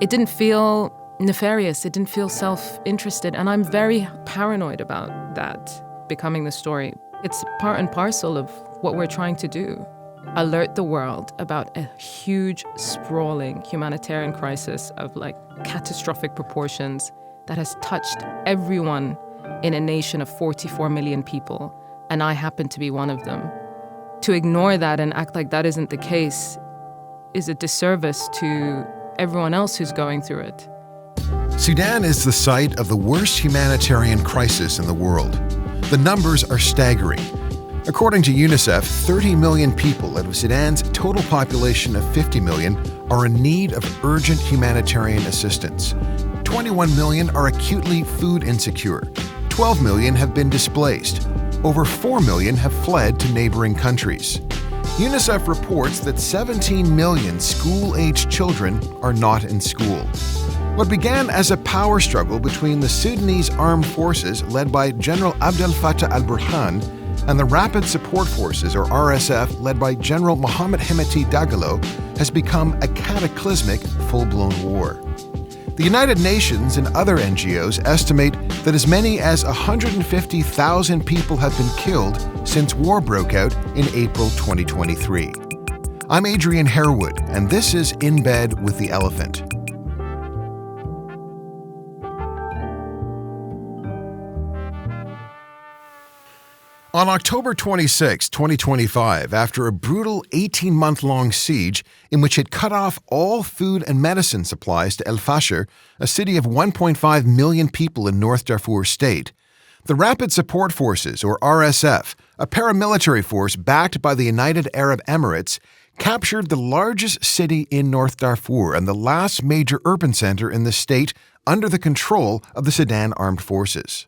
it didn't feel nefarious. It didn't feel self-interested. And I'm very paranoid about that becoming the story. It's part and parcel of what we're trying to do. Alert the world about a huge, sprawling humanitarian crisis of like catastrophic proportions that has touched everyone in a nation of 44 million people. And I happen to be one of them. To ignore that and act like that isn't the case is a disservice to everyone else who's going through it. Sudan is the site of the worst humanitarian crisis in the world. The numbers are staggering. According to UNICEF, 30 million people out of Sudan's total population of 50 million are in need of urgent humanitarian assistance. 21 million are acutely food insecure. 12 million have been displaced. Over 4 million have fled to neighboring countries. UNICEF reports that 17 million school-aged children are not in school. What began as a power struggle between the Sudanese armed forces led by General Abdel Fattah al-Burhan and the Rapid Support Forces, or RSF, led by General Mohammed Hemeti Dagalo, has become a cataclysmic, full-blown war. The United Nations and other NGOs estimate that as many as 150,000 people have been killed since war broke out in April 2023. I'm Adrian Harewood, and this is In Bed with the Elephant. On October 26, 2025, after a brutal 18-month-long siege in which it cut off all food and medicine supplies to El Fasher, a city of 1.5 million people in North Darfur State, the Rapid Support Forces, or RSF, a paramilitary force backed by the United Arab Emirates, captured the largest city in North Darfur and the last major urban center in the state under the control of the Sudan Armed Forces.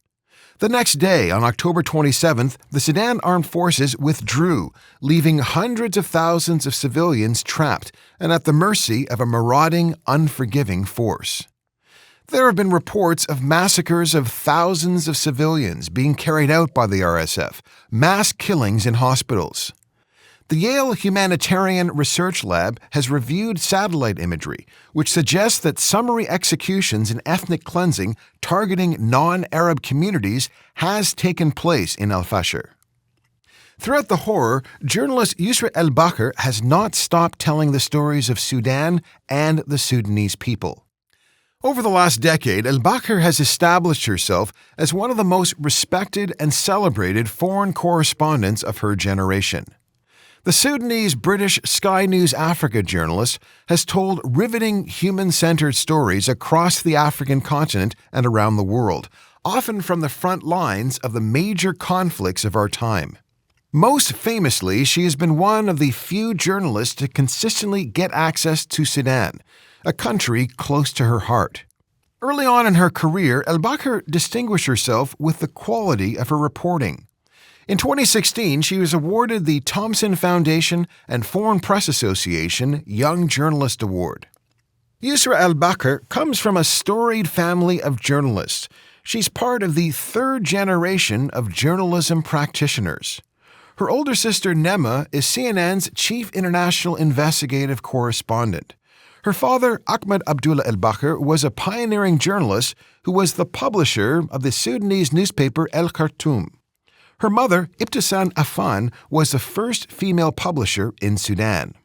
The next day, on October 27th, the Sudan Armed Forces withdrew, leaving hundreds of thousands of civilians trapped and at the mercy of a marauding, unforgiving force. There have been reports of massacres of thousands of civilians being carried out by the RSF, mass killings in hospitals. The Yale Humanitarian Research Lab has reviewed satellite imagery, which suggests that summary executions and ethnic cleansing targeting non-Arab communities has taken place in El Fasher. Throughout the horror, journalist Yousra Elbagir has not stopped telling the stories of Sudan and the Sudanese people. Over the last decade, Elbagir has established herself as one of the most respected and celebrated foreign correspondents of her generation. The Sudanese-British Sky News Africa journalist has told riveting human-centered stories across the African continent and around the world, often from the front lines of the major conflicts of our time. Most famously, she has been one of the few journalists to consistently get access to Sudan, a country close to her heart. Early on in her career, Elbagir distinguished herself with the quality of her reporting. In 2016, she was awarded the Thomson Foundation and Foreign Press Association Young Journalist Award. Yousra Elbagir comes from a storied family of journalists. She's part of the third generation of journalism practitioners. Her older sister Neema is CNN's chief international investigative correspondent. Her father, Ahmed Abdullah Elbagir, was a pioneering journalist who was the publisher of the Sudanese newspaper El Khartoum. Her mother, Ibtisam Affan, was the first female publisher in Sudan.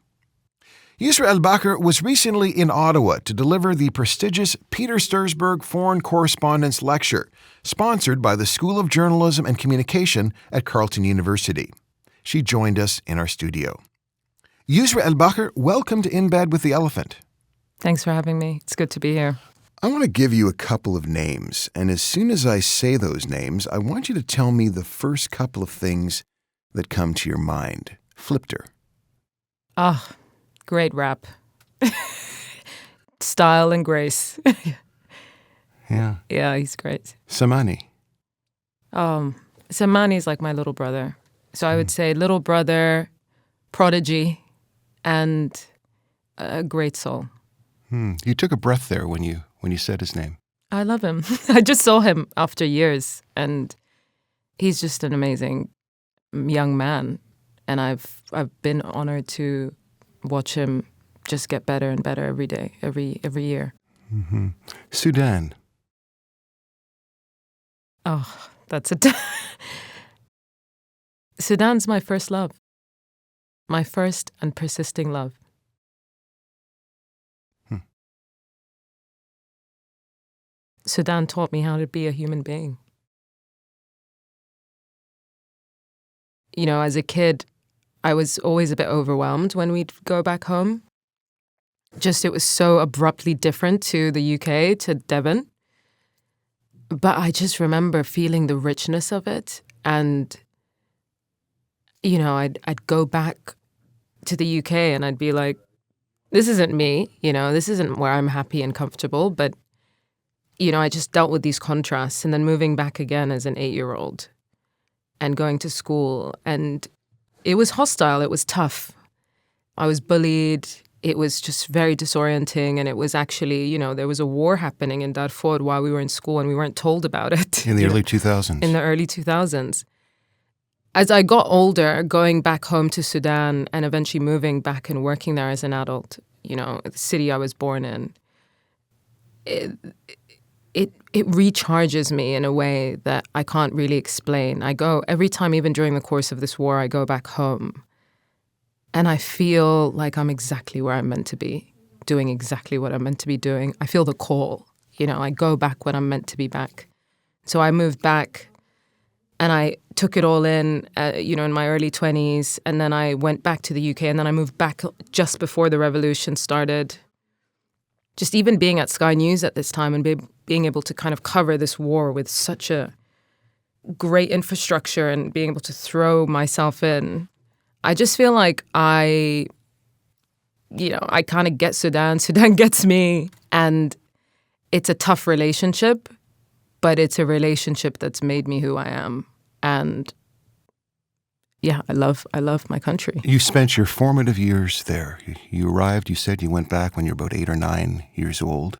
Yousra Elbagir was recently in Ottawa to deliver the prestigious Peter Stursberg Foreign Correspondence Lecture, sponsored by the School of Journalism and Communication at Carleton University. She joined us in our studio. Yousra Elbagir, welcome to In Bed with the Elephant. Thanks for having me. It's good to be here. I want to give you a couple of names, and as soon as I say those names, I want you to tell me the first couple of things that come to your mind. Flipter. Ah, great rap. Style and grace. Yeah. Yeah, he's great. Samani. Samani's like my little brother. So I would say little brother, prodigy, and a great soul. You took a breath there when you said his name. I love him. I just saw him after years, and he's just an amazing young man. And I've been honored to watch him just get better and better every day, every year. Sudan. Oh, that's Sudan's my first love. My first and persisting love. Sudan taught me how to be a human being. You know, as a kid, I was always a bit overwhelmed when we'd go back home. Just it was so abruptly different to the UK, to Devon. But I just remember feeling the richness of it. And, you know, I'd go back to the UK and I'd be like, this isn't me, you know, this isn't where I'm happy and comfortable. But, you know, I just dealt with these contrasts and then moving back again as an 8-year-old and going to school. And it was hostile. It was tough. I was bullied. It was just very disorienting. And it was actually, you know, there was a war happening in Darfur while we were in school and we weren't told about it. In the early 2000s. In the early 2000s. As I got older, going back home to Sudan and eventually moving back and working there as an adult, you know, the city I was born in, it recharges me in a way that I can't really explain. I go, every time, even during the course of this war, I go back home and I feel like I'm exactly where I'm meant to be, doing exactly what I'm meant to be doing. I feel the call, you know, I go back when I'm meant to be back. So I moved back and I took it all in, you know, in my early 20s. And then I went back to the UK and then I moved back just before the revolution started. Just even being at Sky News at this time and being able to kind of cover this war with such a great infrastructure and being able to throw myself in, I just feel like I kind of get Sudan. Sudan gets me. And it's a tough relationship, but it's a relationship that's made me who I am. And yeah, I love my country. You spent your formative years there. You arrived, you said you went back when you were about 8 or 9 years old.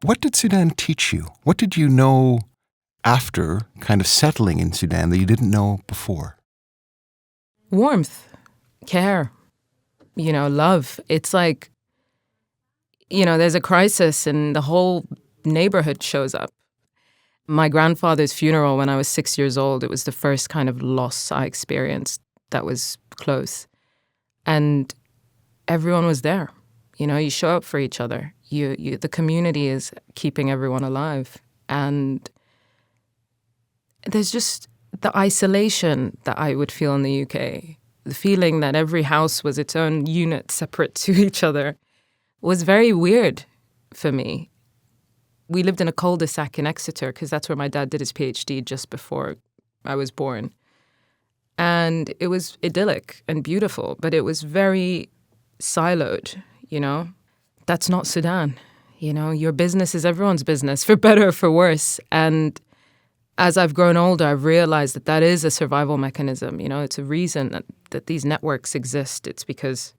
What did Sudan teach you? What did you know after kind of settling in Sudan that you didn't know before? Warmth, care, you know, love. It's like, you know, there's a crisis and the whole neighborhood shows up. My grandfather's funeral when I was 6 years old, it was the first kind of loss I experienced that was close. And everyone was there. You know, you show up for each other. The community is keeping everyone alive. And there's just the isolation that I would feel in the UK. The feeling that every house was its own unit separate to each other was very weird for me. We lived in a cul-de-sac in Exeter because that's where my dad did his PhD just before I was born. And it was idyllic and beautiful, but it was very siloed, you know. That's not Sudan. You know, your business is everyone's business, for better or for worse. And as I've grown older, I've realized that that is a survival mechanism. You know, it's a reason that these networks exist. It's because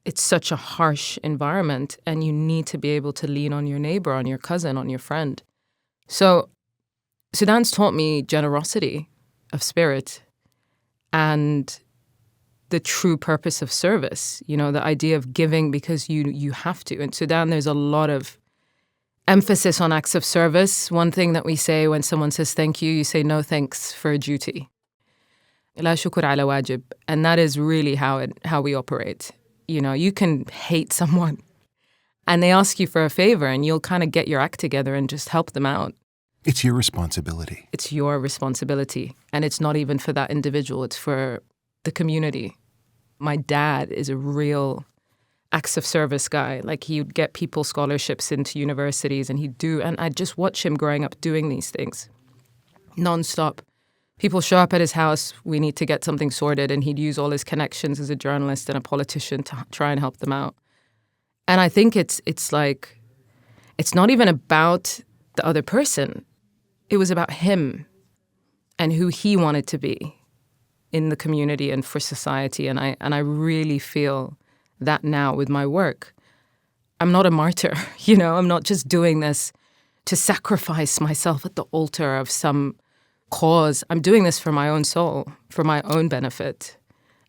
it's such a harsh environment and you need to be able to lean on your neighbor, on your cousin, on your friend. So Sudan's taught me generosity of spirit and the true purpose of service, you know, the idea of giving because you have to. In Sudan, there's a lot of emphasis on acts of service. One thing that we say when someone says thank you, you say no thanks for a duty. La shukur ala wajib. And that is really how we operate. You know, you can hate someone and they ask you for a favor and you'll kind of get your act together and just help them out. It's your responsibility. It's your responsibility. And it's not even for that individual. It's for the community. My dad is a real acts of service guy. Like he would get people scholarships into universities and and I'd just watch him growing up doing these things nonstop. People show up at his house, we need to get something sorted, and he'd use all his connections as a journalist and a politician to try and help them out. And I think it's like, it's not even about the other person. It was about him and who he wanted to be in the community and for society. And I really feel that now with my work. I'm not a martyr, you know, I'm not just doing this to sacrifice myself at the altar of some cause. I'm doing this for my own soul, for my own benefit.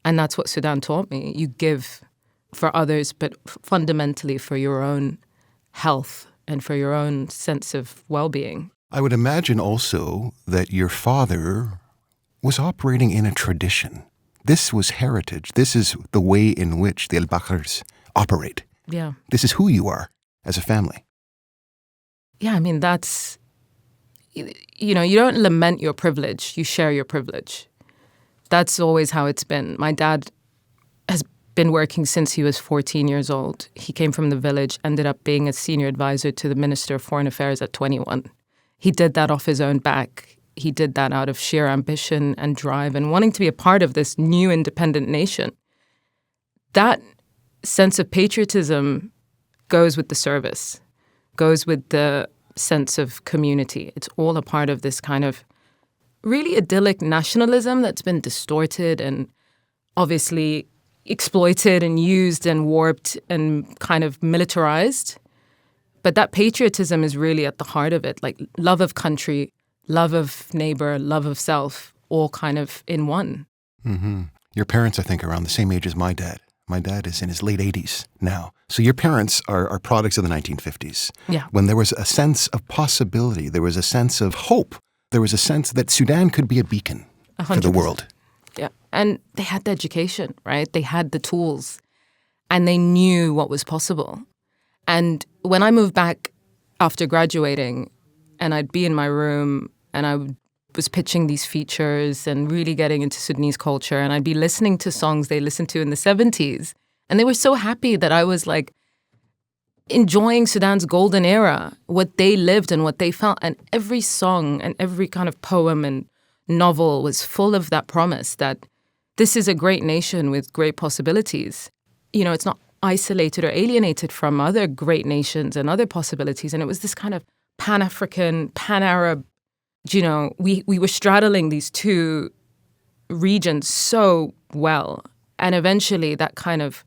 And that's what Sudan taught me. You give for others, but fundamentally for your own health and for your own sense of well-being. I would imagine also that your father was operating in a tradition. This was heritage. This is the way in which the Elbagirs operate. Yeah. This is who you are as a family. Yeah, I mean, that's, you know, you don't lament your privilege, you share your privilege. That's always how it's been. My dad has been working since he was 14 years old. He came from the village, ended up being a senior advisor to the Minister of Foreign Affairs at 21. He did that off his own back. He did that out of sheer ambition and drive and wanting to be a part of this new independent nation. That sense of patriotism goes with the service, goes with the sense of community. It's all a part of this kind of really idyllic nationalism that's been distorted and obviously exploited and used and warped and kind of militarized. But that patriotism is really at the heart of it, like love of country, love of neighbor, love of self, all kind of in one. Mm-hmm. Your parents, I think, are around the same age as my dad. My dad is in his late 80s now. So your parents are products of the 1950s. Yeah. When there was a sense of possibility, there was a sense of hope. There was a sense that Sudan could be a beacon 100%. For the world. Yeah. And they had the education, right? They had the tools and they knew what was possible. And when I moved back after graduating and I'd be in my room and I was pitching these features and really getting into Sudanese culture, and I'd be listening to songs they listened to in the 70s. And they were so happy that I was like enjoying Sudan's golden era, what they lived and what they felt. And every song and every kind of poem and novel was full of that promise that this is a great nation with great possibilities. You know, it's not isolated or alienated from other great nations and other possibilities. And it was this kind of Pan-African, Pan-Arab, you know, we were straddling these two regions so well. And eventually that kind of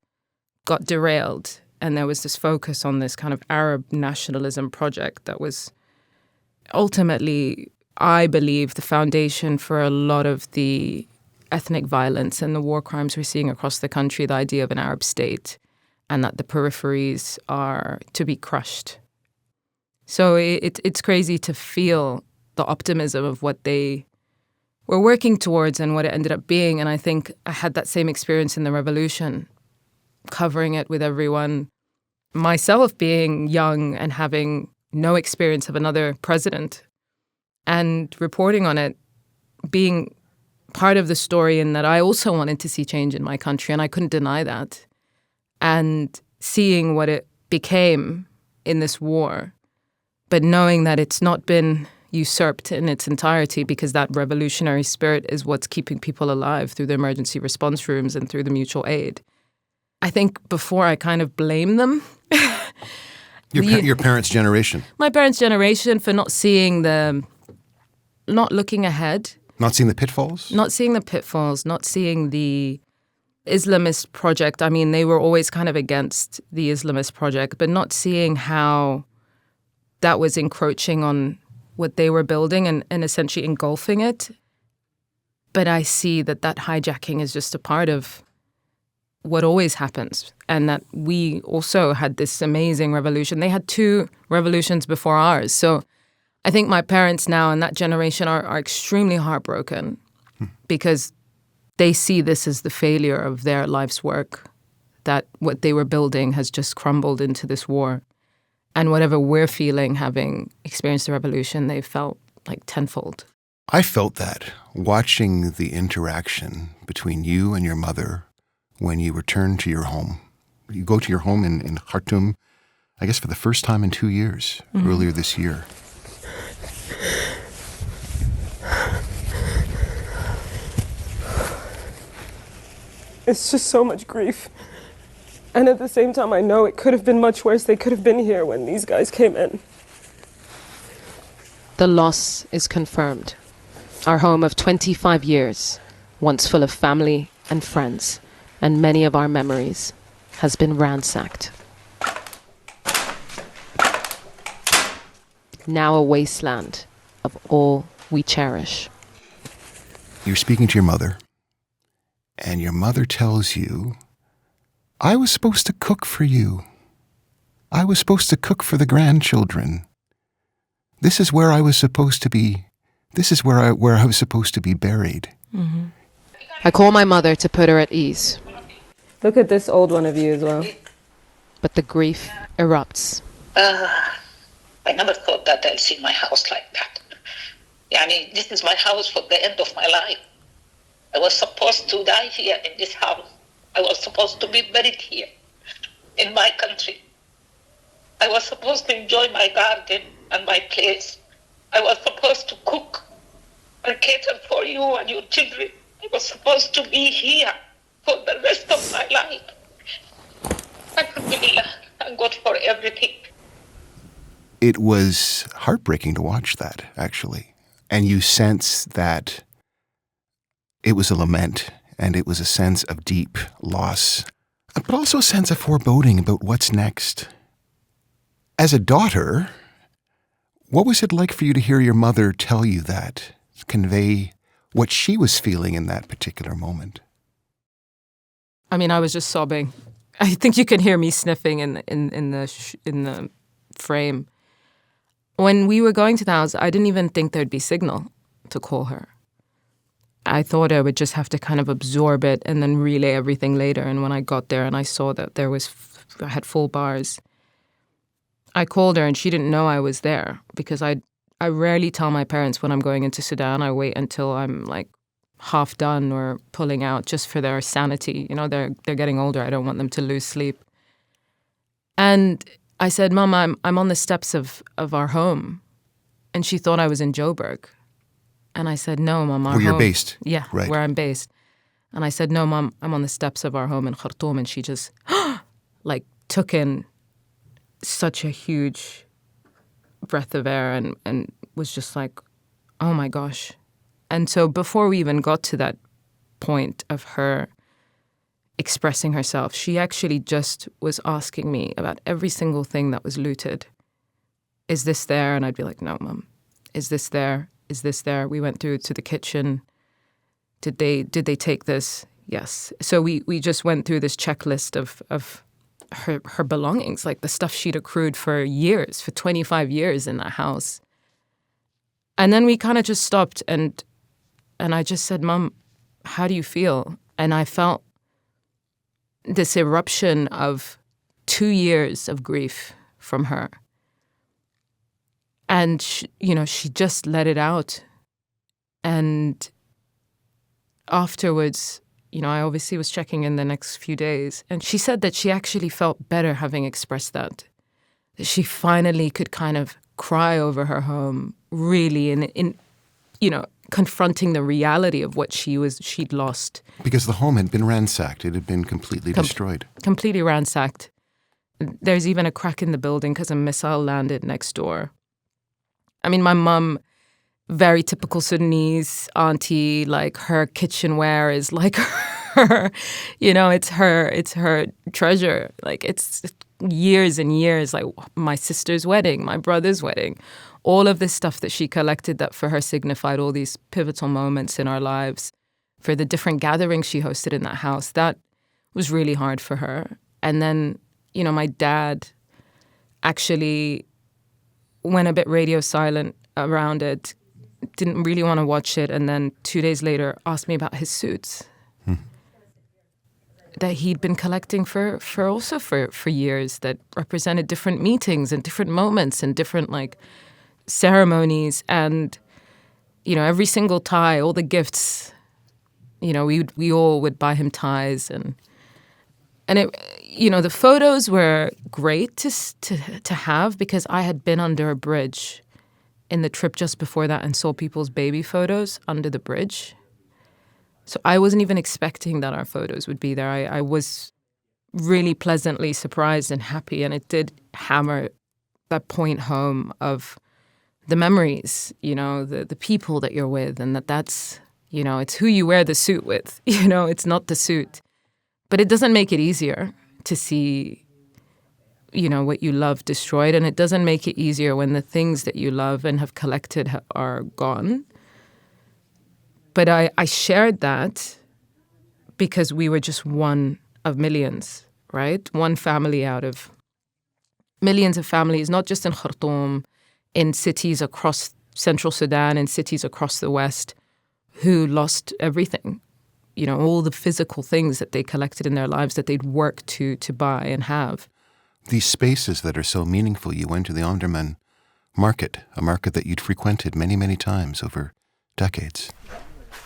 got derailed. And there was this focus on this kind of Arab nationalism project that was ultimately, I believe, the foundation for a lot of the ethnic violence and the war crimes we're seeing across the country, the idea of an Arab state, and that the peripheries are to be crushed. So it's crazy to feel the optimism of what they were working towards and what it ended up being. And I think I had that same experience in the revolution, covering it with everyone, myself being young and having no experience of another president, and reporting on it, being part of the story, in that I also wanted to see change in my country, and I couldn't deny that. And seeing what it became in this war, but knowing that it's not been usurped in its entirety, because that revolutionary spirit is what's keeping people alive through the emergency response rooms and through the mutual aid. I think before I kind of blame them. Your parents' generation. My parents' generation for not seeing not looking ahead. Not seeing the pitfalls? Not seeing the pitfalls, not seeing the Islamist project. I mean, they were always kind of against the Islamist project, but not seeing how that was encroaching on what they were building and essentially engulfing it. But I see that hijacking is just a part of what always happens, and that we also had this amazing revolution. They had 2 revolutions before ours. So I think my parents now and that generation are extremely heartbroken because they see this as the failure of their life's work, that what they were building has just crumbled into this war. And whatever we're feeling, having experienced the revolution, they felt like tenfold. I felt that watching the interaction between you and your mother when you return to your home. You go to your home in Khartoum, I guess for the first time in 2 years, earlier this year. It's just so much grief. And at the same time, I know it could have been much worse. They could have been here when these guys came in. The loss is confirmed. Our home of 25 years, once full of family and friends, and many of our memories, has been ransacked. Now a wasteland of all we cherish. You're speaking to your mother, and your mother tells you, I was supposed to cook for you. I was supposed to cook for the grandchildren. This is where I was supposed to be. This is where I was supposed to be buried. Mm-hmm. I call my mother to put her at ease. Look at this old one of you as well. But the grief erupts. I never thought that I'll see my house like that. This is my house for the end of my life. I was supposed to die here in this house. I was supposed to be buried here, in my country. I was supposed to enjoy my garden and my place. I was supposed to cook and cater for you and your children. I was supposed to be here for the rest of my life. Alhamdulillah, thank God for everything. It was heartbreaking to watch that, actually. And you sense that it was a lament, and it was a sense of deep loss, but also a sense of foreboding about what's next. As a daughter, what was it like for you to hear your mother tell you that, convey what she was feeling in that particular moment? I mean, I was just sobbing. I think you can hear me sniffing in the frame. When we were going to the house, I didn't even think there'd be signal to call her. I thought I would just have to kind of absorb it and then relay everything later. And when I got there and I saw that I had full bars, I called her and she didn't know I was there because I rarely tell my parents when I'm going into Sudan. I wait until I'm like half done or pulling out just for their sanity. They're getting older. I don't want them to lose sleep. And I said, Mom, I'm on the steps of our home. And she thought I was in Joburg. And I said, no, Mom, our home. Where you're based? Yeah, right. Where I'm based. And I said, no, Mom, I'm on the steps of our home in Khartoum. And she just took in such a huge breath of air and was just like, oh my gosh. And so before we even got to that point of her expressing herself, she actually just was asking me about every single thing that was looted. Is this there? And I'd be like, no, Mom. Is this there? Is this there? We went through to the kitchen. Did they take this? Yes. So we just went through this checklist of her belongings, like the stuff she'd accrued for years, for 25 years in that house. And then we kind of just stopped and I just said, Mom, how do you feel? And I felt this eruption of 2 years of grief from her. And, she just let it out. And afterwards, I obviously was checking in the next few days. And she said that she actually felt better having expressed that. That she finally could kind of cry over her home, really, in confronting the reality of what she'd lost. Because the home had been ransacked. It had been completely destroyed. Completely ransacked. There's even a crack in the building because a missile landed next door. I mean, my mum, very typical Sudanese auntie, like her kitchenware is like her, it's her treasure. Like it's years and years, like my sister's wedding, my brother's wedding, all of this stuff that she collected that for her signified all these pivotal moments in our lives, for the different gatherings she hosted in that house. That was really hard for her. And then, my dad actually went a bit radio silent around it, didn't really want to watch it, and then 2 days later asked me about his suits that he'd been collecting for years, that represented different meetings and different moments and different ceremonies. And every single tie, all the gifts, we all would buy him ties, and it, the photos were great to have, because I had been under a bridge in the trip just before that and saw people's baby photos under the bridge. So I wasn't even expecting that our photos would be there. I was really pleasantly surprised and happy, and it did hammer that point home of the memories, the people that you're with, and that's, it's who you wear the suit with, it's not the suit. But it doesn't make it easier to see, what you love destroyed, and it doesn't make it easier when the things that you love and have collected are gone. But I shared that because we were just one of millions, right? One family out of millions of families, not just in Khartoum, in cities across central Sudan and cities across the West, who lost everything. You know, all the physical things that they collected in their lives that they'd worked to buy and have. These spaces that are so meaningful. You went to the Omdurman market, a market that you'd frequented many, many times over decades.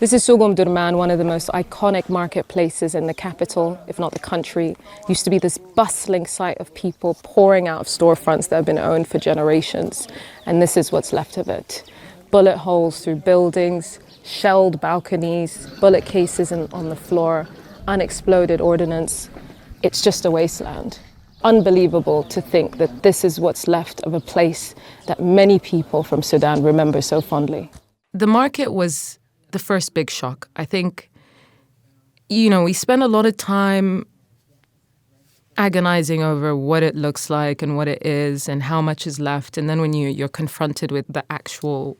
This is Souk Omdurman, one of the most iconic marketplaces in the capital, if not the country. Used to be this bustling sight of people pouring out of storefronts that have been owned for generations. And this is what's left of it. Bullet holes through buildings, shelled balconies, bullet cases on the floor, unexploded ordnance. It's just a wasteland. Unbelievable to think that this is what's left of a place that many people from Sudan remember so fondly. The market was the first big shock. I think, you know, we spend a lot of time agonizing over what it looks like and what it is and how much is left. And then when you're confronted with the actual,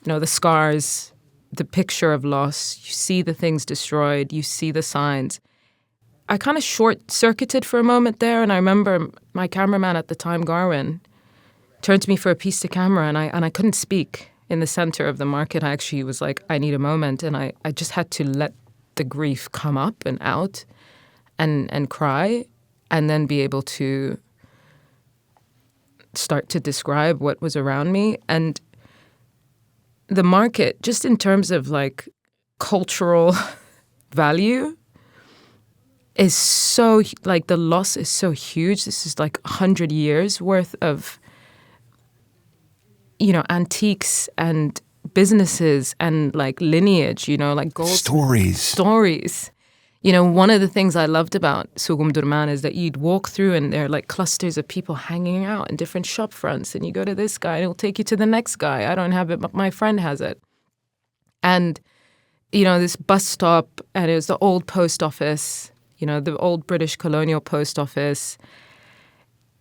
you know, the scars, the picture of loss, you see the things destroyed, you see the signs. I kind of short-circuited for a moment there, and I remember my cameraman at the time, Garwin, turned to me for a piece to camera, and I couldn't speak in the center of the market. I actually was like, I need a moment, and I just had to let the grief come up and out and cry, and then be able to start to describe what was around me. And the market, just in terms of like cultural value, is so, like, the loss is so huge. This is like 100 years worth of, you know, antiques and businesses and like lineage, you know, like gold stories. You know, one of the things I loved about Souk Omdurman is that you'd walk through and there are like clusters of people hanging out in different shop fronts, and you go to this guy and he'll take you to the next guy. I don't have it, but my friend has it. And, you know, this bus stop, and it was the old post office, you know, the old British colonial post office.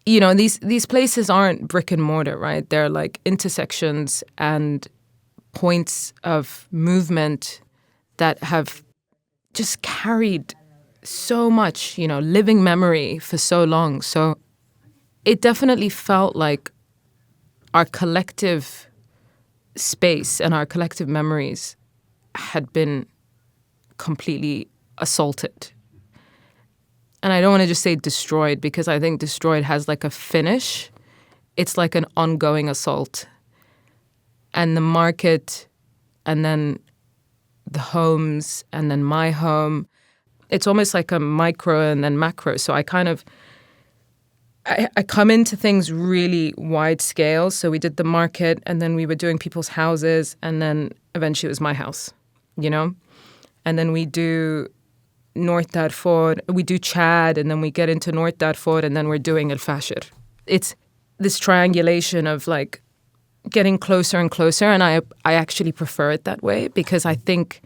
You know, these places aren't brick and mortar, right? They're like intersections and points of movement that have just carried so much, you know, living memory for so long. So it definitely felt like our collective space and our collective memories had been completely assaulted. And I don't want to just say destroyed, because I think destroyed has like a finish. It's like an ongoing assault. And the market, and then the homes, and then my home, it's almost like a micro and then macro. So I kind of, I come into things really wide scale. So we did the market, and then we were doing people's houses, and then eventually it was my house, you know? And then we do North Darfur, we do Chad, and then we get into North Darfur, and then we're doing El Fasher. It's this triangulation of like getting closer and closer, and I actually prefer it that way, because I think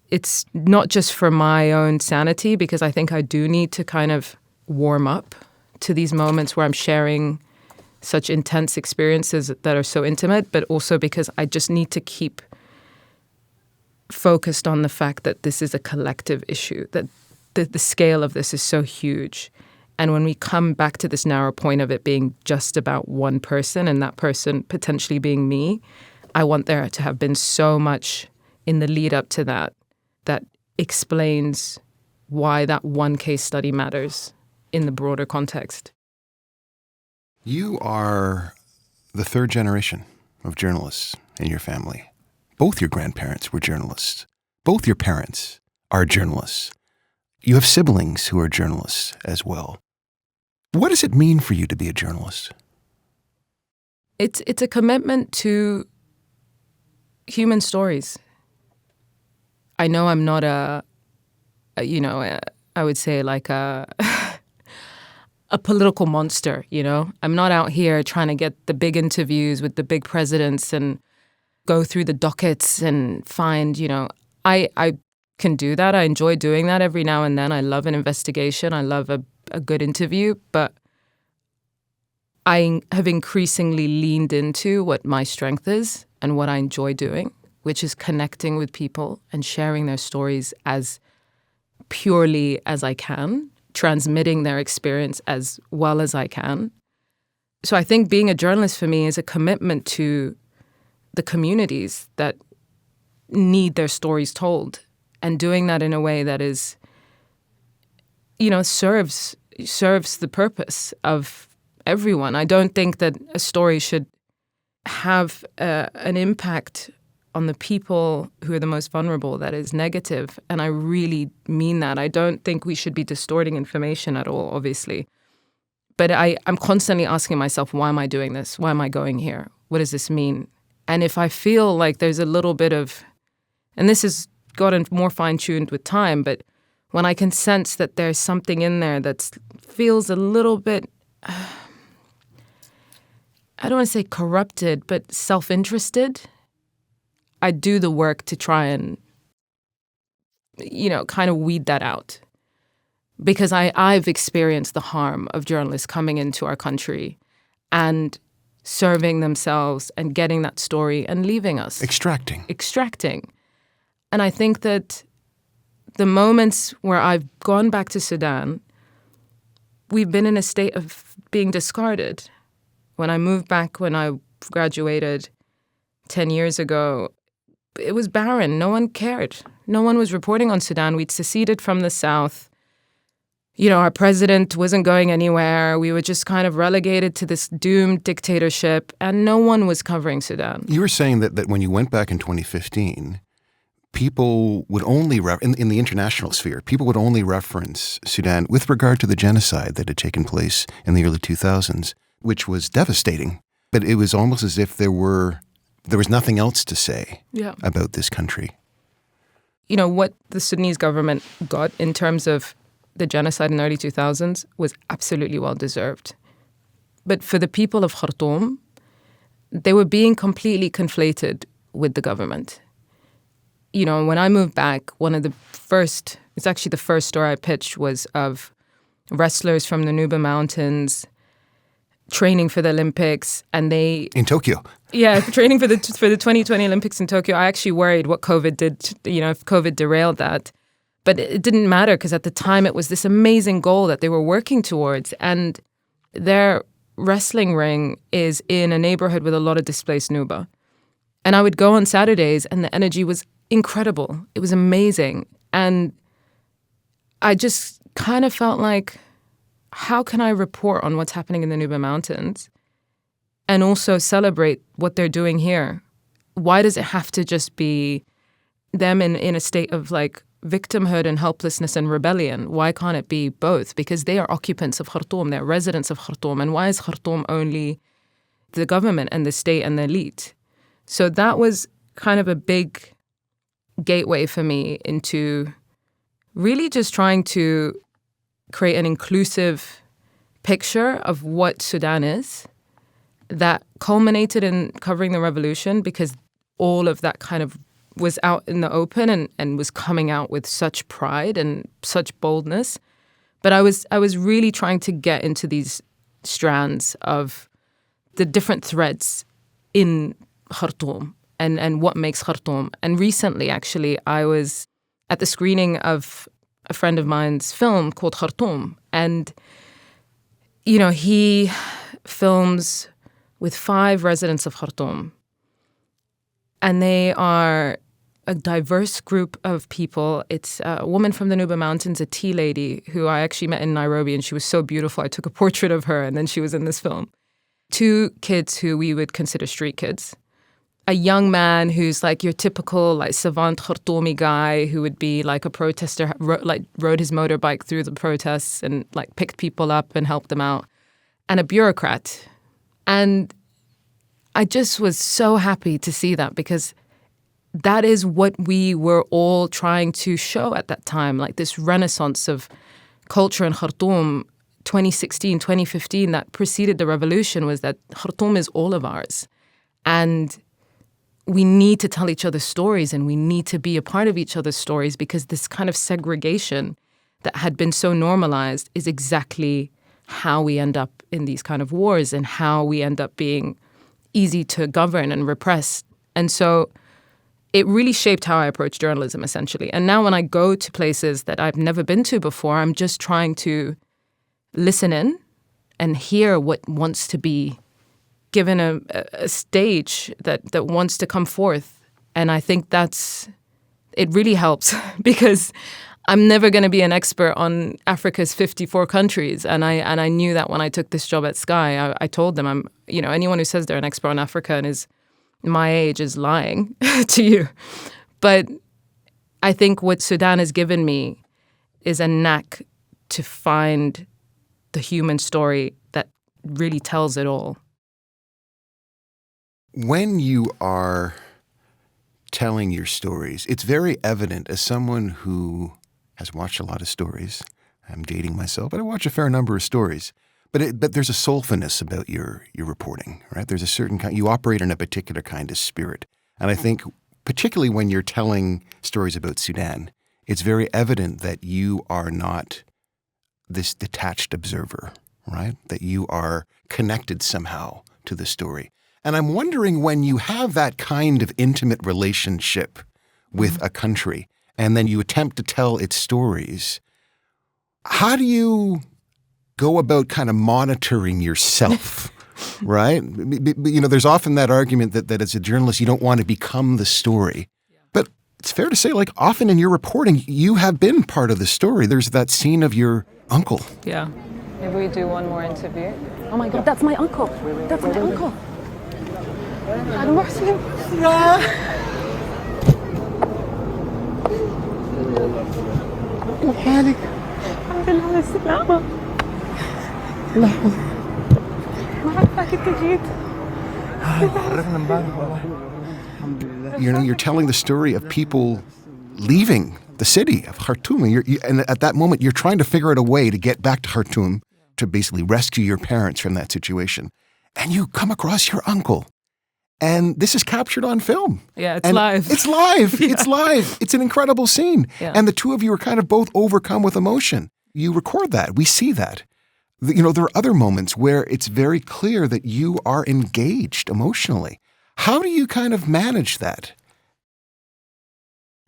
it's not just for my own sanity, because I think I do need to kind of warm up to these moments where I'm sharing such intense experiences that are so intimate, but also because I just need to keep focused on the fact that this is a collective issue, that the scale of this is so huge. And when we come back to this narrow point of it being just about one person, and that person potentially being me, I want there to have been so much in the lead up to that explains why that one case study matters in the broader context. You are the third generation of journalists in your family. Both your grandparents were journalists. Both your parents are journalists. You have siblings who are journalists as well. What does it mean for you to be a journalist? It's a commitment to human stories. I know I'm not I would say like a political monster, you know? I'm not out here trying to get the big interviews with the big presidents and go through the dockets and find, you know, I can do that. I enjoy doing that every now and then. I love an investigation. I love a good interview, but I have increasingly leaned into what my strength is and what I enjoy doing, which is connecting with people and sharing their stories as purely as I can, transmitting their experience as well as I can. So I think being a journalist for me is a commitment to the communities that need their stories told, and doing that in a way that is, serves the purpose of everyone. I don't think that a story should have an impact on the people who are the most vulnerable that is negative. And I really mean that. I don't think we should be distorting information at all, obviously. But I'm constantly asking myself, why am I doing this? Why am I going here? What does this mean? And if I feel like there's a little bit of, and this has gotten more fine-tuned with time, but when I can sense that there's something in there that feels a little bit, I don't want to say corrupted, but self-interested, I do the work to try and, kind of weed that out. Because I've experienced the harm of journalists coming into our country and serving themselves and getting that story and leaving us. Extracting. And I think that the moments where I've gone back to Sudan, we've been in a state of being discarded. When I moved back, when I graduated 10 years ago, it was barren. No one cared. No one was reporting on Sudan. We'd seceded from the South. Our president wasn't going anywhere. We were just kind of relegated to this doomed dictatorship, and no one was covering Sudan. You were saying that when you went back in 2015, people would only, in the international sphere, people would only reference Sudan with regard to the genocide that had taken place in the early 2000s, which was devastating. But it was almost as if there was nothing else to say about this country. What the Sudanese government got in terms of the genocide in the early 2000s was absolutely well-deserved. But for the people of Khartoum, they were being completely conflated with the government. When I moved back, it's actually the first story I pitched was of wrestlers from the Nuba Mountains training for the Olympics, and they... In Tokyo. Yeah, training for the 2020 Olympics in Tokyo. I actually worried what COVID did, if COVID derailed that. But it didn't matter because at the time it was this amazing goal that they were working towards. And their wrestling ring is in a neighborhood with a lot of displaced Nuba. And I would go on Saturdays and the energy was incredible. It was amazing. And I just kind of felt like, how can I report on what's happening in the Nuba Mountains and also celebrate what they're doing here? Why does it have to just be them in a state of like victimhood and helplessness and rebellion? Why can't it be both? Because they are occupants of Khartoum, they're residents of Khartoum. And why is Khartoum only the government and the state and the elite? So that was kind of a big gateway for me into really just trying to create an inclusive picture of what Sudan is that culminated in covering the revolution, because all of that kind of was out in the open and was coming out with such pride and such boldness. But I was really trying to get into these strands of the different threads in Khartoum and what makes Khartoum. And recently, actually, I was at the screening of a friend of mine's film called Khartoum. And, he films with 5 residents of Khartoum. And they are a diverse group of people. It's a woman from the Nuba Mountains, a tea lady who I actually met in Nairobi, and she was so beautiful. I took a portrait of her, and then she was in this film. 2 kids who we would consider street kids. A young man who's like your typical like savant Khartoumi guy who would be like a protester, rode his motorbike through the protests and like picked people up and helped them out. And a bureaucrat. And I just was so happy to see that, because that is what we were all trying to show at that time, like this renaissance of culture in Khartoum, 2016, 2015, that preceded the revolution, was that Khartoum is all of ours. And we need to tell each other's stories, and we need to be a part of each other's stories, because this kind of segregation that had been so normalized is exactly how we end up in these kind of wars and how we end up being easy to govern and repress. And so it really shaped how I approach journalism, essentially. And now when I go to places that I've never been to before, I'm just trying to listen in and hear what wants to be given a stage that wants to come forth. And I think it really helps because I'm never going to be an expert on Africa's 54 countries. And I knew that when I took this job at Sky. I told them, anyone who says they're an expert on Africa and is my age is lying to you. But I think what Sudan has given me is a knack to find the human story that really tells it all. When you are telling your stories, it's very evident as someone who has watched a lot of stories. I'm dating myself, but I watch a fair number of stories. But there's a soulfulness about your reporting, right? There's a certain kind, you operate in a particular kind of spirit. And I think particularly when you're telling stories about Sudan, it's very evident that you are not this detached observer, right? That you are connected somehow to the story. And I'm wondering, when you have that kind of intimate relationship with a country and then you attempt to tell its stories, how do you go about kind of monitoring yourself, right? There's often that argument that as a journalist, you don't want to become the story. But it's fair to say, like, often in your reporting, you have been part of the story. There's that scene of your uncle. Yeah. Maybe we do one more interview. Oh my God, that's my uncle. That's my uncle. المحسن حالك الحمد لله على السلامة الله يحفظك ما عرفك كنت جيت عرفنا امبارح والله الحمد لله. You're telling the story of people leaving the city of Khartoum, and at that moment you're trying to figure out a way to get back to Khartoum to basically rescue your parents from that situation, and you come across your uncle. And this is captured on film. Yeah, it's live. It's live. Yeah. It's live. It's an incredible scene. Yeah. And the two of you are kind of both overcome with emotion. You record that. We see that. There are other moments where it's very clear that you are engaged emotionally. How do you kind of manage that?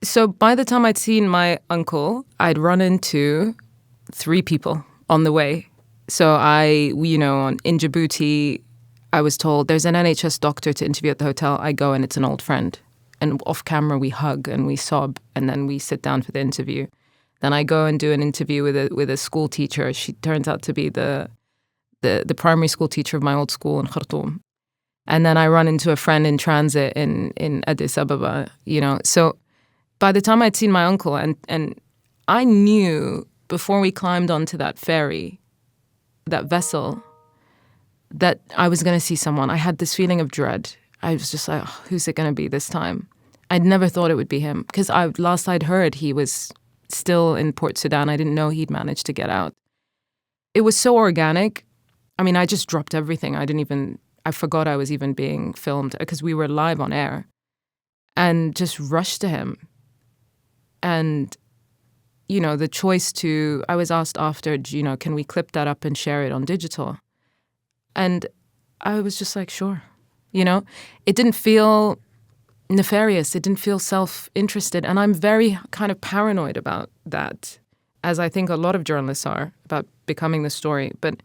So by the time I'd seen my uncle, I'd run into 3 people on the way. So in Djibouti, I was told there's an NHS doctor to interview at the hotel. I go and it's an old friend. And off camera, we hug and we sob and then we sit down for the interview. Then I go and do an interview with a school teacher. She turns out to be the primary school teacher of my old school in Khartoum. And then I run into a friend in transit in Addis Ababa, So by the time I'd seen my uncle, and I knew before we climbed onto that ferry, that vessel, that I was going to see someone. I had this feeling of dread. I was just like, who's it going to be this time? I'd never thought it would be him because last I'd heard he was still in Port Sudan. I didn't know he'd managed to get out. It was so organic. I mean, I just dropped everything. I forgot I was even being filmed because we were live on air and just rushed to him. And, the choice I was asked after, can we clip that up and share it on digital? And I was just like, sure. It didn't feel nefarious. It didn't feel self-interested. And I'm very kind of paranoid about that, as I think a lot of journalists are, about becoming the story. But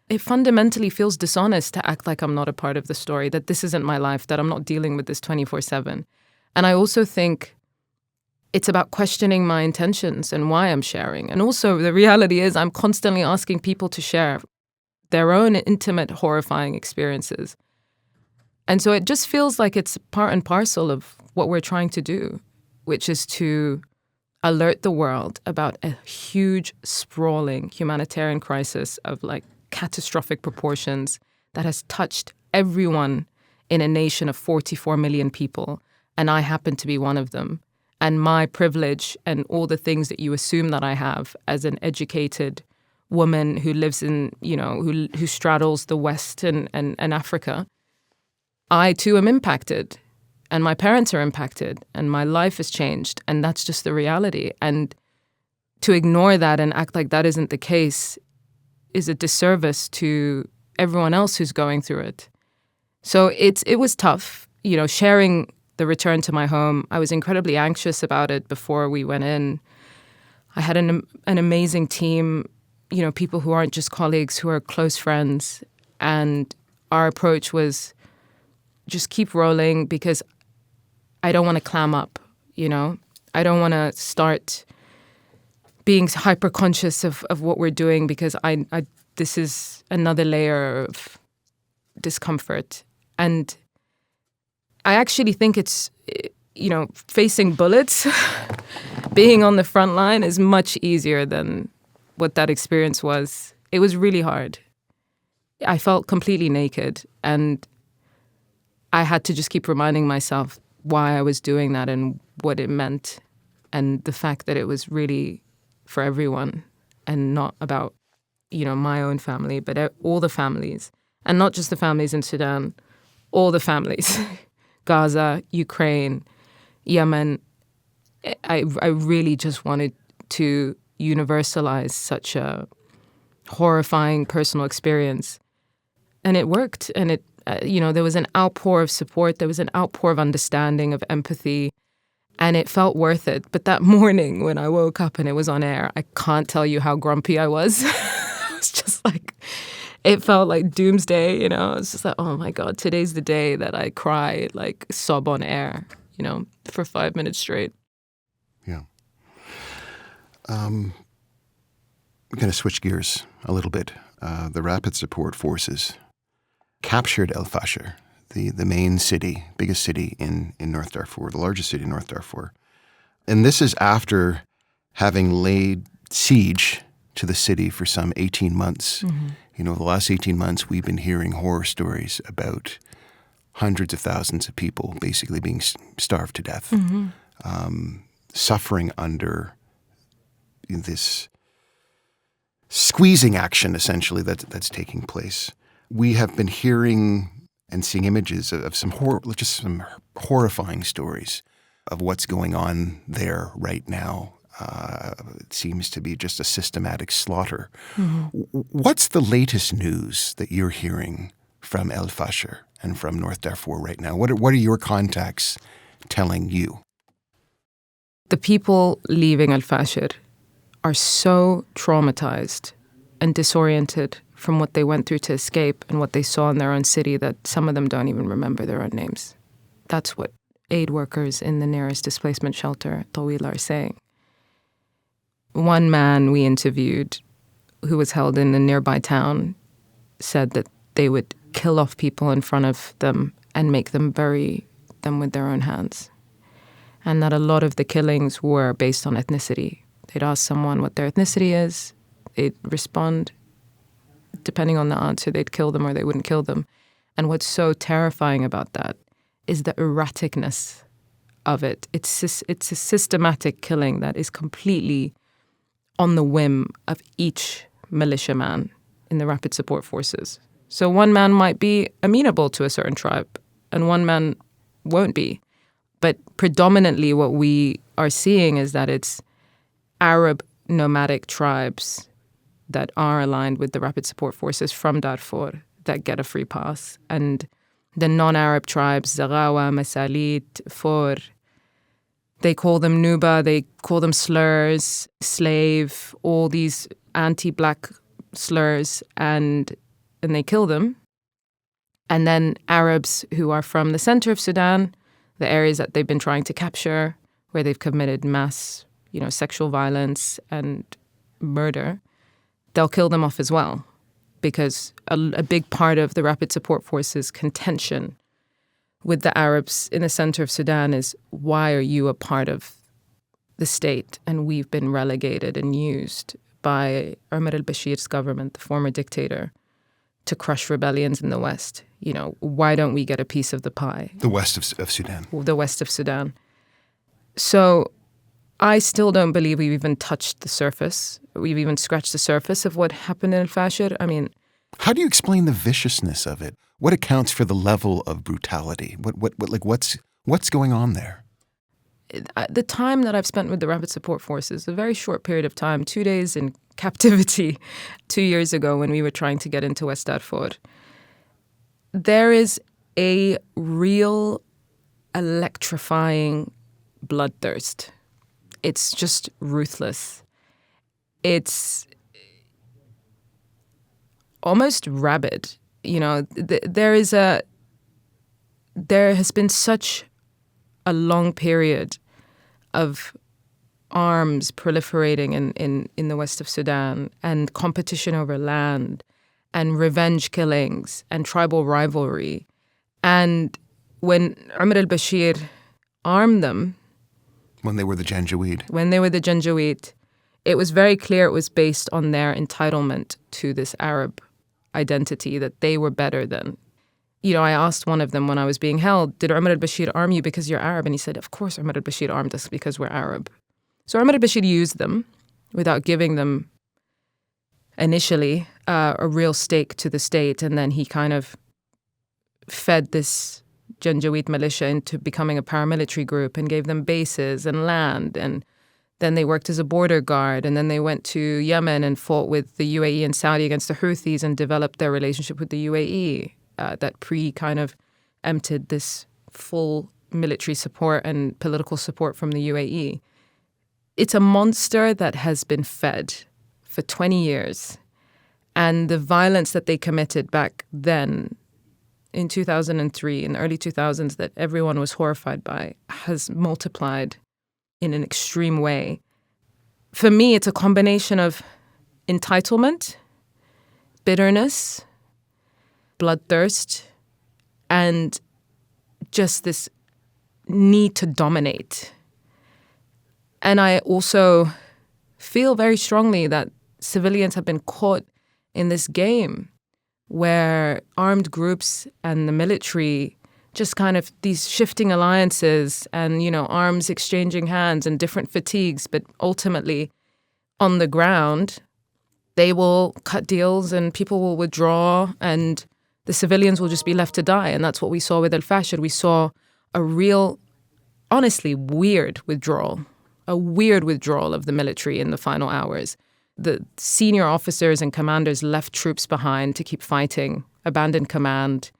it fundamentally feels dishonest to act like I'm not a part of the story, that this isn't my life, that I'm not dealing with this 24/7. And I also think it's about questioning my intentions and why I'm sharing. And also the reality is I'm constantly asking people to share their own intimate, horrifying experiences. And so it just feels like it's part and parcel of what we're trying to do, which is to alert the world about a huge, sprawling humanitarian crisis of catastrophic proportions that has touched everyone in a nation of 44 million people. And I happen to be one of them. And my privilege and all the things that you assume that I have as an educated woman who lives in, who straddles the West and Africa, I too am impacted, and my parents are impacted, and my life has changed, and that's just the reality. And to ignore that and act like that isn't the case is a disservice to everyone else who's going through it. So it was tough, sharing the return to my home. I was incredibly anxious about it before we went in. I had an amazing team people who aren't just colleagues, who are close friends. And our approach was just keep rolling, because I don't want to clam up, I don't want to start being hyper conscious of what we're doing, because this is another layer of discomfort. And I actually think it's, facing bullets, being on the front line is much easier than what that experience was. It was really hard. I felt completely naked, and I had to just keep reminding myself why I was doing that and what it meant, and the fact that it was really for everyone and not about, my own family, but all the families, and not just the families in Sudan, all the families, Gaza, Ukraine, Yemen. I really just wanted to universalize such a horrifying personal experience. And it worked. And there was an outpour of support. There was an outpour of understanding, of empathy. And it felt worth it. But that morning when I woke up and it was on air, I can't tell you how grumpy I was. It was just like, it felt like doomsday, It was just like, oh my God, today's the day that I cry, like sob on air, for 5 minutes straight. Yeah. We're going to switch gears a little bit. The Rapid Support Forces captured El Fasher, the main city, biggest city in North Darfur, the largest city in North Darfur. And this is after having laid siege to the city for some 18 months. Mm-hmm. The last 18 months we've been hearing horror stories about hundreds of thousands of people basically being starved to death, suffering under this squeezing action, essentially, that's taking place. We have been hearing and seeing images of some horrifying stories of what's going on there right now. It seems to be just a systematic slaughter. Mm-hmm. What's the latest news that you're hearing from El Fasher and from North Darfur right now? What are your contacts telling you? The people leaving El Fasher are so traumatized and disoriented from what they went through to escape and what they saw in their own city that some of them don't even remember their own names. That's what aid workers in the nearest displacement shelter, Tawila, are saying. One man we interviewed who was held in a nearby town said that they would kill off people in front of them and make them bury them with their own hands. And that a lot of the killings were based on ethnicity. They'd ask someone what their ethnicity is. They'd respond. Depending on the answer, they'd kill them or they wouldn't kill them. And what's so terrifying about that is the erraticness of it. It's a systematic killing that is completely on the whim of each militiaman in the Rapid Support Forces. So one man might be amenable to a certain tribe and one man won't be. But predominantly what we are seeing is that it's Arab nomadic tribes that are aligned with the Rapid Support Forces from Darfur that get a free pass. And the non-Arab tribes, Zaghawa, Masalit, Fur, they call them Nuba, they call them slurs, slave, all these anti-black slurs, and they kill them. And then Arabs who are from the center of Sudan, the areas that they've been trying to capture, where they've committed mass, sexual violence and murder, they'll kill them off as well. Because a big part of the Rapid Support Forces' contention with the Arabs in the center of Sudan is, why are you a part of the state? And we've been relegated and used by Omar al-Bashir's government, the former dictator, to crush rebellions in the West. Why don't we get a piece of the pie? The west of Sudan. The west of Sudan. So I still don't believe we've even touched the surface. We've even scratched the surface of what happened in El Fasher. I mean, how do you explain the viciousness of it? What accounts for the level of brutality? What's going on there? The time that I've spent with the Rapid Support Forces, a very short period of time, 2 days in captivity 2 years ago when we were trying to get into West Darfur, there is a real electrifying bloodthirst. It's just ruthless. It's almost rabid. There has been such a long period of arms proliferating in the west of Sudan, and competition over land, and revenge killings, and tribal rivalry. And when Umar al-Bashir armed them, When they were the Janjaweed, it was very clear it was based on their entitlement to this Arab identity, that they were better than. I asked one of them when I was being held, did Umar al-Bashir arm you because you're Arab? And he said, of course Umar al-Bashir armed us because we're Arab. So Ahmed Bashir used them without giving them initially a real stake to the state, and then he kind of fed this Janjaweed militia into becoming a paramilitary group and gave them bases and land, and then they worked as a border guard, and then they went to Yemen and fought with the UAE and Saudi against the Houthis and developed their relationship with the UAE that kind of emptied this full military support and political support from the UAE. It's a monster that has been fed for 20 years. And the violence that they committed back then, in 2003, in the early 2000s, that everyone was horrified by, has multiplied in an extreme way. For me, it's a combination of entitlement, bitterness, bloodthirst, and just this need to dominate. And I also feel very strongly that civilians have been caught in this game where armed groups and the military just kind of these shifting alliances and, arms exchanging hands and different fatigues. But ultimately, on the ground, they will cut deals and people will withdraw and the civilians will just be left to die. And that's what we saw with Al-Fashir. We saw a real, honestly, weird withdrawal of the military in the final hours. The senior officers and commanders left troops behind to keep fighting, abandoned command.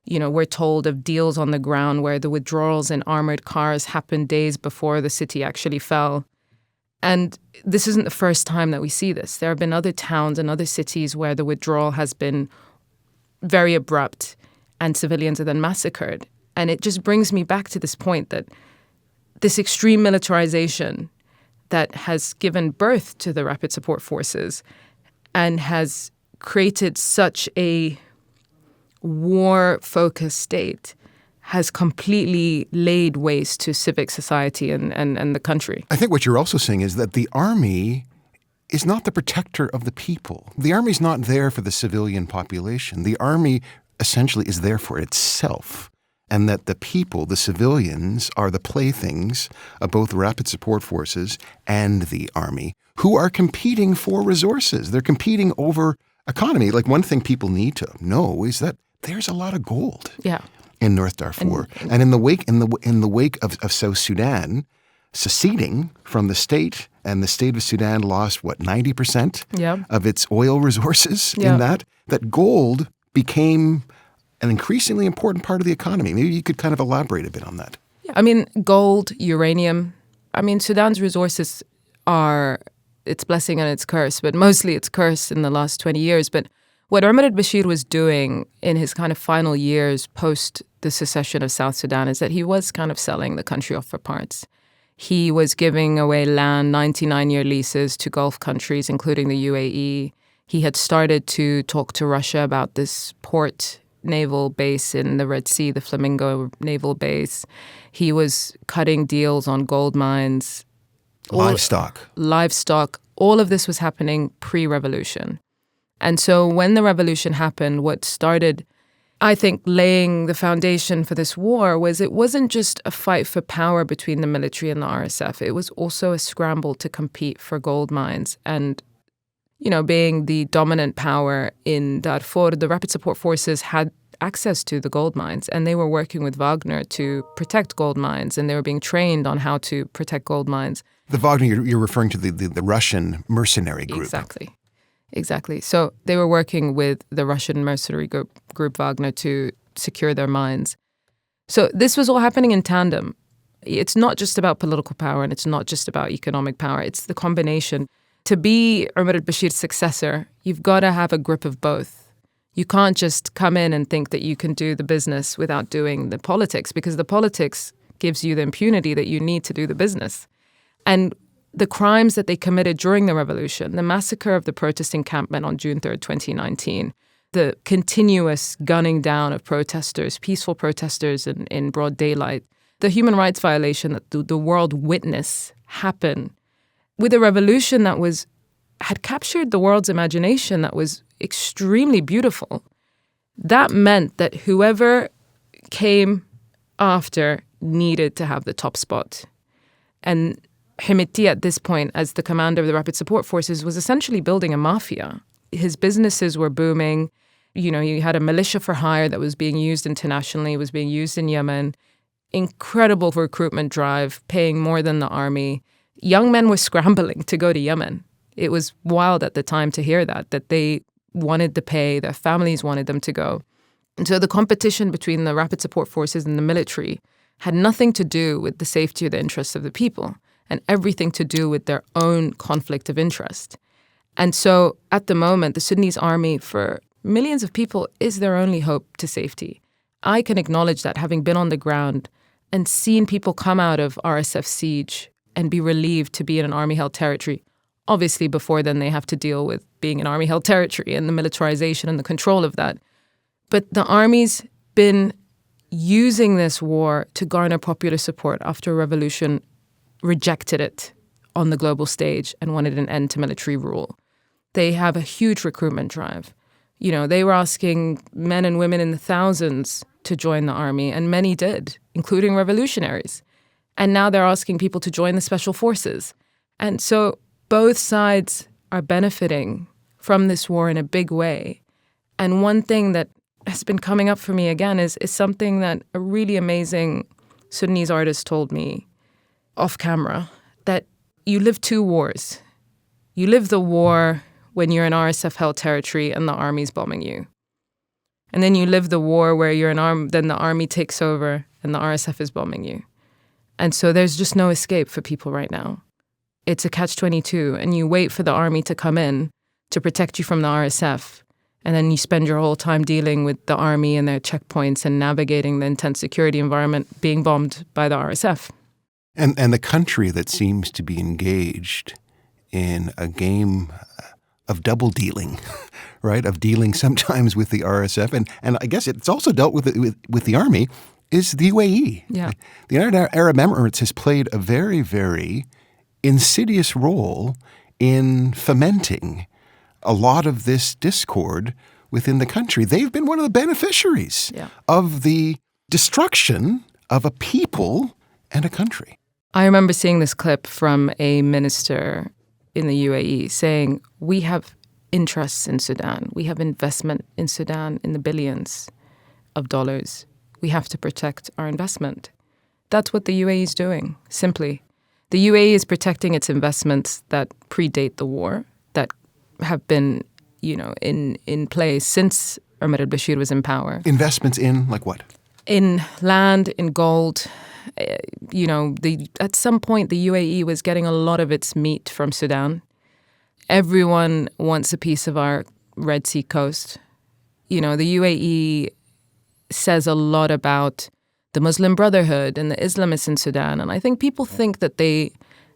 We're told of deals on the ground where the withdrawals in armored cars happened days before the city actually fell. And this isn't the first time that we see this. There have been other towns and other cities where the withdrawal has been very abrupt and civilians are then massacred. And it just brings me back to this point that this extreme militarization that has given birth to the rapid support forces and has created such a war-focused state has completely laid waste to civic society and the country. I think what you're also saying is that the army is not the protector of the people. The army's not there for the civilian population. The army essentially is there for itself. And that the people, the civilians, are the playthings of both rapid support forces and the army, who are competing for resources. They're competing over economy. Like, one thing people need to know is that there's a lot of gold in North Darfur. And in the wake of South Sudan seceding from the state, and the state of Sudan lost, 90% of its oil resources in that gold became an increasingly important part of the economy. Maybe you could kind of elaborate a bit on that. Gold, uranium. Sudan's resources are its blessing and its curse, but mostly its curse in the last 20 years. But what Umar al-Bashir was doing in his kind of final years post the secession of South Sudan is that he was kind of selling the country off for parts. He was giving away land, 99-year leases to Gulf countries, including the UAE. He had started to talk to Russia about this port naval base in the Red Sea, the Flamingo naval base. He was cutting deals on gold mines. Livestock. All of this was happening pre-revolution. And so when the revolution happened, what started, I think, laying the foundation for this war was it wasn't just a fight for power between the military and the RSF. It was also a scramble to compete for gold mines. And being the dominant power in Darfur, the rapid support forces had access to the gold mines, and they were working with Wagner to protect gold mines, and they were being trained on how to protect gold mines. The Wagner, you're referring to the Russian mercenary group. Exactly. So they were working with the Russian mercenary group Wagner to secure their mines. So this was all happening in tandem. It's not just about political power, and it's not just about economic power. It's the combination. To be Umar al-Bashir's successor, you've got to have a grip of both. You can't just come in and think that you can do the business without doing the politics, because the politics gives you the impunity that you need to do the business. And the crimes that they committed during the revolution, the massacre of the protesting campmen on June 3rd, 2019, the continuous gunning down of protesters, peaceful protesters in broad daylight, the human rights violation that the world witnessed happen with a revolution that had captured the world's imagination, that was extremely beautiful. That meant that whoever came after needed to have the top spot. And Hemeti at this point, as the commander of the Rapid Support Forces, was essentially building a mafia. His businesses were booming. You had a militia for hire that was being used internationally, was being used in Yemen. Incredible recruitment drive, paying more than the army. Young men were scrambling to go to Yemen. It was wild at the time to hear that they wanted to pay, their families wanted them to go. And so the competition between the Rapid Support Forces and the military had nothing to do with the safety or the interests of the people, and everything to do with their own conflict of interest. And so at the moment, the Sudanese army, for millions of people, is their only hope to safety. I can acknowledge that, having been on the ground and seen people come out of RSF siege and be relieved to be in an army-held territory. Obviously, before then, they have to deal with being an army-held territory and the militarization and the control of that. But the army's been using this war to garner popular support after a revolution rejected it on the global stage and wanted an end to military rule. They have a huge recruitment drive. They were asking men and women in the thousands to join the army, and many did, including revolutionaries. And now they're asking people to join the special forces. And so both sides are benefiting from this war in a big way. And one thing that has been coming up for me again is something that a really amazing Sudanese artist told me off camera, that you live two wars. You live the war when you're in RSF-held territory and the army's bombing you. And then you live the war where you're then the army takes over and the RSF is bombing you. And so there's just no escape for people right now. It's a catch-22, and you wait for the army to come in to protect you from the RSF, and then you spend your whole time dealing with the army and their checkpoints and navigating the intense security environment being bombed by the RSF. And the country that seems to be engaged in a game of double dealing, right? Of dealing sometimes with the RSF, and I guess it's also dealt with the army, is the UAE. Yeah. The United Arab Emirates has played a very, very insidious role in fomenting a lot of this discord within the country. They've been one of the beneficiaries of the destruction of a people and a country. I remember seeing this clip from a minister in the UAE saying, we have interests in Sudan. We have investment in Sudan in the billions of dollars. We have to protect our investment. That's what the UAE is doing, simply. The UAE is protecting its investments that predate the war, that have been, in place since Ahmed Bashir was in power. Investments in, like what? In land, in gold. At some point, the UAE was getting a lot of its meat from Sudan. Everyone wants a piece of our Red Sea coast. The UAE says a lot about the Muslim Brotherhood and the Islamists in Sudan. And I think people think that they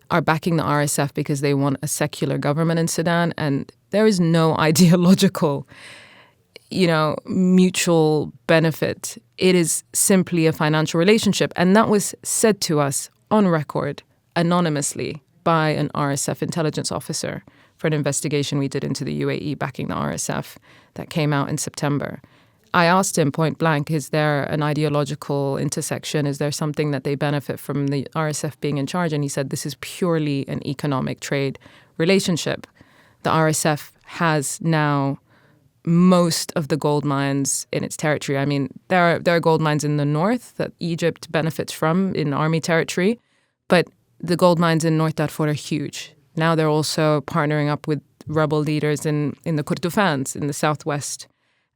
are backing the RSF because they want a secular government in Sudan. And there is no ideological, mutual benefit. It is simply a financial relationship. And that was said to us on record, anonymously, by an RSF intelligence officer for an investigation we did into the UAE backing the RSF that came out in September. I asked him point blank, is there an ideological intersection? Is there something that they benefit from the RSF being in charge? And he said, this is purely an economic trade relationship. The RSF has now most of the gold mines in its territory. I mean, there are gold mines in the north that Egypt benefits from in army territory, but the gold mines in North Darfur are huge. Now they're also partnering up with rebel leaders in the Kordofans in the southwest.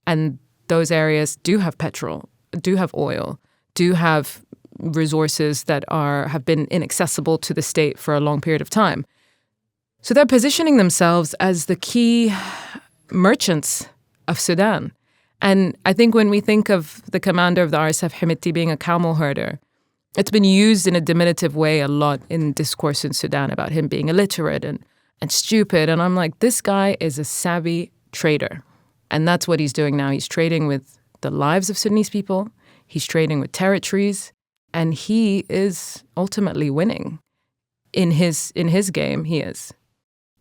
And those areas do have petrol, do have oil, do have resources that have been inaccessible to the state for a long period of time. So they're positioning themselves as the key merchants of Sudan. And I think when we think of the commander of the RSF, Hemeti, being a camel herder, it's been used in a diminutive way a lot in discourse in Sudan about him being illiterate and stupid. And I'm like, this guy is a savvy trader. And that's what he's doing now. He's trading with the lives of Sudanese people. He's trading with territories. And he is ultimately winning. In his game, he is.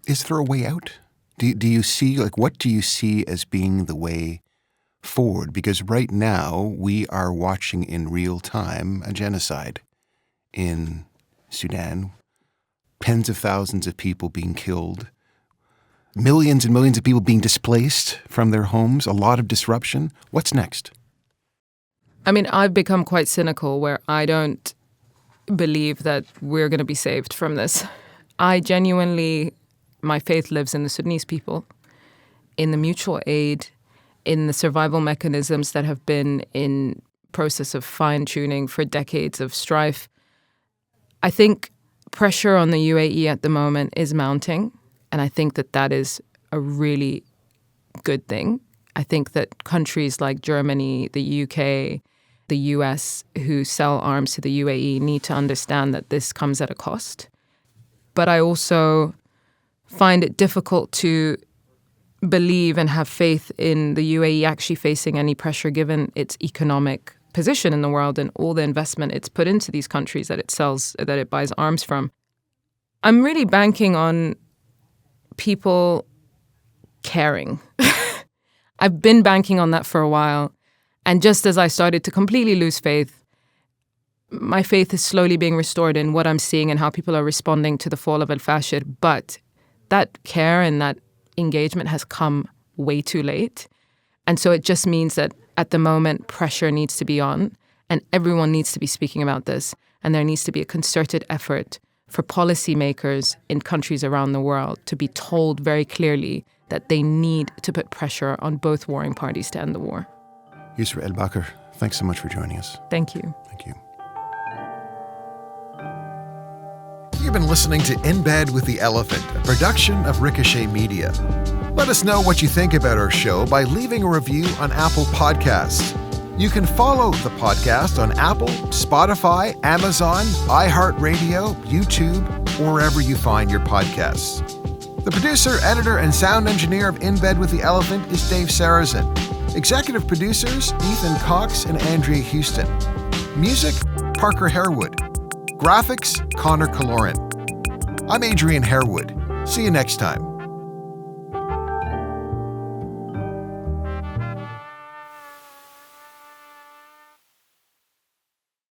Is there a way out? Do you see, what do you see as being the way forward? Because right now we are watching in real time a genocide in Sudan. Tens of thousands of people being killed. Millions and millions of people being displaced from their homes. A lot of disruption. What's next? I mean, I've become quite cynical where I don't believe that we're going to be saved from this. I genuinely, my faith lives in the Sudanese people, in the mutual aid, in the survival mechanisms that have been in process of fine-tuning for decades of strife. I think pressure on the UAE at the moment is mounting, and I think that that is a really good thing. I think that countries like Germany, the UK, the US, who sell arms to the UAE need to understand that this comes at a cost. But I also find it difficult to believe and have faith in the UAE actually facing any pressure given its economic position in the world and all the investment it's put into these countries that it buys arms from. I'm really banking on people caring. I've been banking on that for a while. And just as I started to completely lose faith, my faith is slowly being restored in what I'm seeing and how people are responding to the fall of al-Fashir. But that care and that engagement has come way too late. And so it just means that at the moment, pressure needs to be on and everyone needs to be speaking about this. And there needs to be a concerted effort for policymakers in countries around the world to be told very clearly that they need to put pressure on both warring parties to end the war. Yousra Elbagir, thanks so much for joining us. Thank you. Thank you. You've been listening to In Bed with the Elephant, a production of Ricochet Media. Let us know what you think about our show by leaving a review on Apple Podcasts. You can follow the podcast on Apple, Spotify, Amazon, iHeartRadio, YouTube, or wherever you find your podcasts. The producer, editor, and sound engineer of In Bed with the Elephant is Dave Sarrazin. Executive producers, Ethan Cox and Andrea Houston. Music, Parker Harewood. Graphics, Connor Kaloran. I'm Adrian Harewood. See you next time.